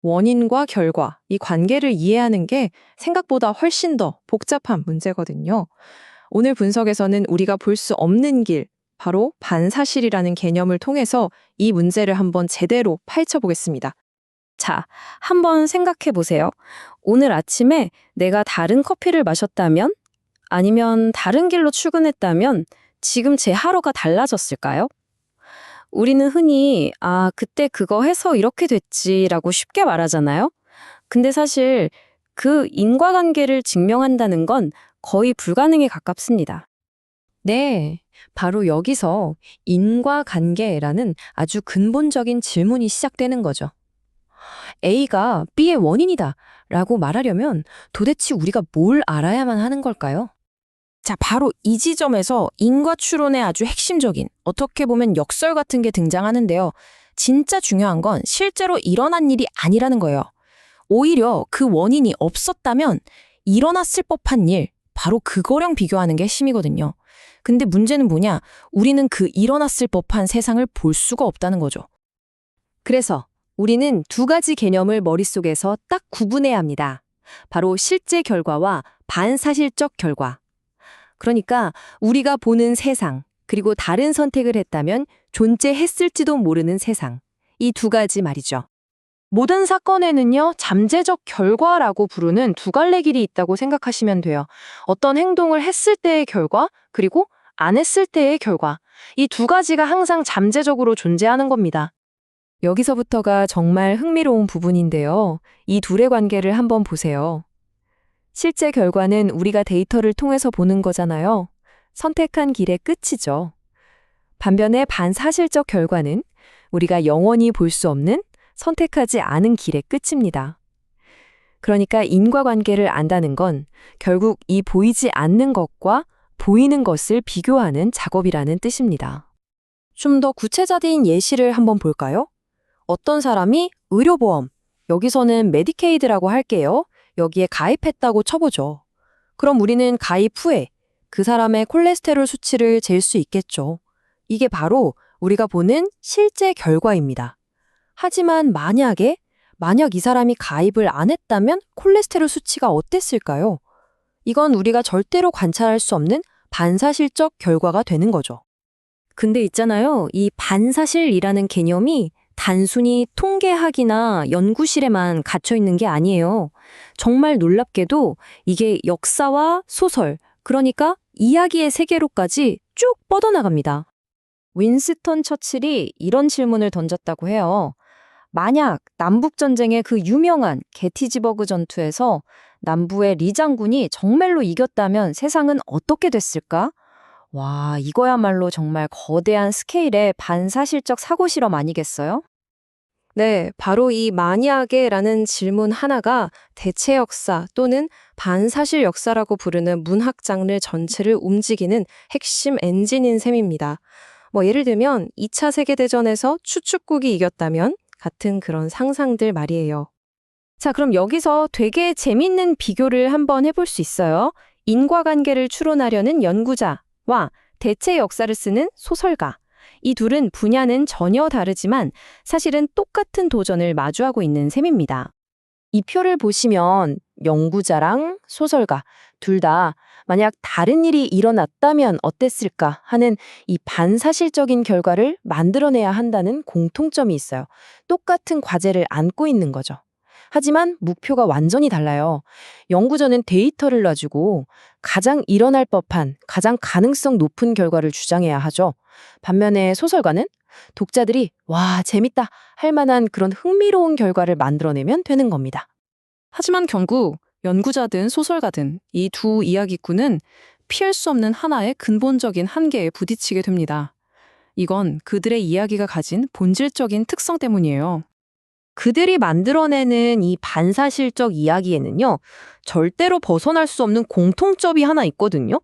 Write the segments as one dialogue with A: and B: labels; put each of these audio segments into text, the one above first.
A: 원인과 결과, 이 관계를 이해하는 게 생각보다 훨씬 더 복잡한 문제거든요. 오늘 분석에서는 우리가 볼 수 없는 길, 바로 반사실이라는 개념을 통해서 이 문제를 한번 제대로 파헤쳐보겠습니다.
B: 자, 한번 생각해 보세요. 오늘 아침에 내가 다른 커피를 마셨다면? 아니면 다른 길로 출근했다면 지금 제 하루가 달라졌을까요? 우리는 흔히, 그때 그거 해서 이렇게 됐지라고 쉽게 말하잖아요. 근데 사실 그 인과관계를 증명한다는 건 거의 불가능에 가깝습니다.
A: 네, 바로 여기서 인과관계라는 아주 근본적인 질문이 시작되는 거죠. A가 B의 원인이다 라고 말하려면 도대체 우리가 뭘 알아야만 하는 걸까요?
C: 자, 바로 이 지점에서 인과 추론의 아주 핵심적인, 어떻게 보면 역설 같은 게 등장하는데요. 진짜 중요한 건 실제로 일어난 일이 아니라는 거예요. 오히려 그 원인이 없었다면 일어났을 법한 일, 바로 그거랑 비교하는 게 핵심이거든요. 근데 문제는 뭐냐? 우리는 그 일어났을 법한 세상을 볼 수가 없다는 거죠.
A: 그래서 우리는 두 가지 개념을 머릿속에서 딱 구분해야 합니다. 바로 실제 결과와 반사실적 결과. 그러니까 우리가 보는 세상, 그리고 다른 선택을 했다면 존재했을지도 모르는 세상. 이 두 가지 말이죠. 모든 사건에는요, 잠재적 결과라고 부르는 두 갈래 길이 있다고 생각하시면 돼요. 어떤 행동을 했을 때의 결과, 그리고 안 했을 때의 결과. 이 두 가지가 항상 잠재적으로 존재하는 겁니다. 여기서부터가 정말 흥미로운 부분인데요. 이 둘의 관계를 한번 보세요. 실제 결과는 우리가 데이터를 통해서 보는 거잖아요. 선택한 길의 끝이죠. 반면에 반사실적 결과는 우리가 영원히 볼 수 없는 선택하지 않은 길의 끝입니다. 그러니까 인과관계를 안다는 건 결국 이 보이지 않는 것과 보이는 것을 비교하는 작업이라는 뜻입니다. 좀 더 구체적인 예시를 한번 볼까요? 어떤 사람이 의료보험, 여기서는 메디케이드라고 할게요. 여기에 가입했다고 쳐보죠. 그럼 우리는 가입 후에 그 사람의 콜레스테롤 수치를 잴 수 있겠죠. 이게 바로 우리가 보는 실제 결과입니다. 하지만 만약 이 사람이 가입을 안 했다면 콜레스테롤 수치가 어땠을까요? 이건 우리가 절대로 관찰할 수 없는 반사실적 결과가 되는 거죠. 근데 있잖아요. 이 반사실이라는 개념이 단순히 통계학이나 연구실에만 갇혀 있는 게 아니에요. 정말 놀랍게도 이게 역사와 소설, 그러니까 이야기의 세계로까지 쭉 뻗어나갑니다. 윈스턴 처칠이 이런 질문을 던졌다고 해요. 만약 남북전쟁의 그 유명한 게티즈버그 전투에서 남부의 리 장군이 정말로 이겼다면 세상은 어떻게 됐을까? 와, 이거야말로 정말 거대한 스케일의 반사실적 사고 실험 아니겠어요? 네, 바로 이 만약에라는 질문 하나가 대체 역사 또는 반사실 역사라고 부르는 문학 장르 전체를 움직이는 핵심 엔진인 셈입니다. 예를 들면 2차 세계대전에서 추축국이 이겼다면 같은 그런 상상들 말이에요. 자, 그럼 여기서 되게 재밌는 비교를 한번 해볼 수 있어요. 인과관계를 추론하려는 연구자와 대체 역사를 쓰는 소설가. 이 둘은 분야는 전혀 다르지만 사실은 똑같은 도전을 마주하고 있는 셈입니다. 이 표를 보시면 연구자랑 소설가 둘 다 만약 다른 일이 일어났다면 어땠을까 하는 이 반사실적인 결과를 만들어내야 한다는 공통점이 있어요. 똑같은 과제를 안고 있는 거죠. 하지만 목표가 완전히 달라요. 연구자는 데이터를 놔주고 가장 일어날 법한, 가장 가능성 높은 결과를 주장해야 하죠. 반면에 소설가는 독자들이 와, 재밌다 할 만한 그런 흥미로운 결과를 만들어내면 되는 겁니다.
B: 하지만 결국 연구자든 소설가든 이 두 이야기꾼은 피할 수 없는 하나의 근본적인 한계에 부딪히게 됩니다. 이건 그들의 이야기가 가진 본질적인 특성 때문이에요.
A: 그들이 만들어내는 이 반사실적 이야기에는요, 절대로 벗어날 수 없는 공통점이 하나 있거든요.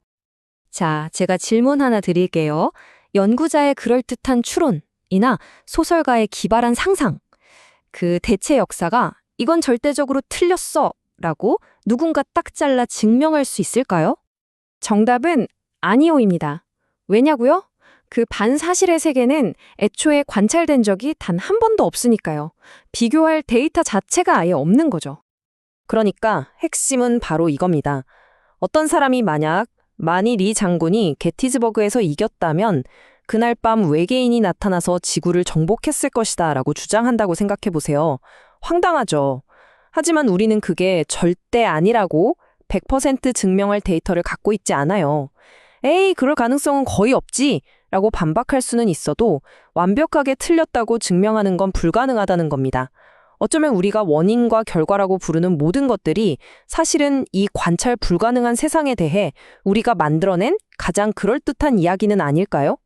A: 자, 제가 질문 하나 드릴게요. 연구자의 그럴듯한 추론이나 소설가의 기발한 상상, 그 대체 역사가 이건 절대적으로 틀렸어 라고 누군가 딱 잘라 증명할 수 있을까요? 정답은 아니오입니다. 왜냐고요? 그 반사실의 세계는 애초에 관찰된 적이 단 한 번도 없으니까요. 비교할 데이터 자체가 아예 없는 거죠.
C: 그러니까 핵심은 바로 이겁니다. 어떤 사람이 만일 이 장군이 게티즈버그에서 이겼다면 그날 밤 외계인이 나타나서 지구를 정복했을 것이다 라고 주장한다고 생각해 보세요. 황당하죠. 하지만 우리는 그게 절대 아니라고 100% 증명할 데이터를 갖고 있지 않아요. 에이, 그럴 가능성은 거의 없지 라고 반박할 수는 있어도 완벽하게 틀렸다고 증명하는 건 불가능하다는 겁니다. 어쩌면 우리가 원인과 결과라고 부르는 모든 것들이 사실은 이 관찰 불가능한 세상에 대해 우리가 만들어낸 가장 그럴듯한 이야기는 아닐까요?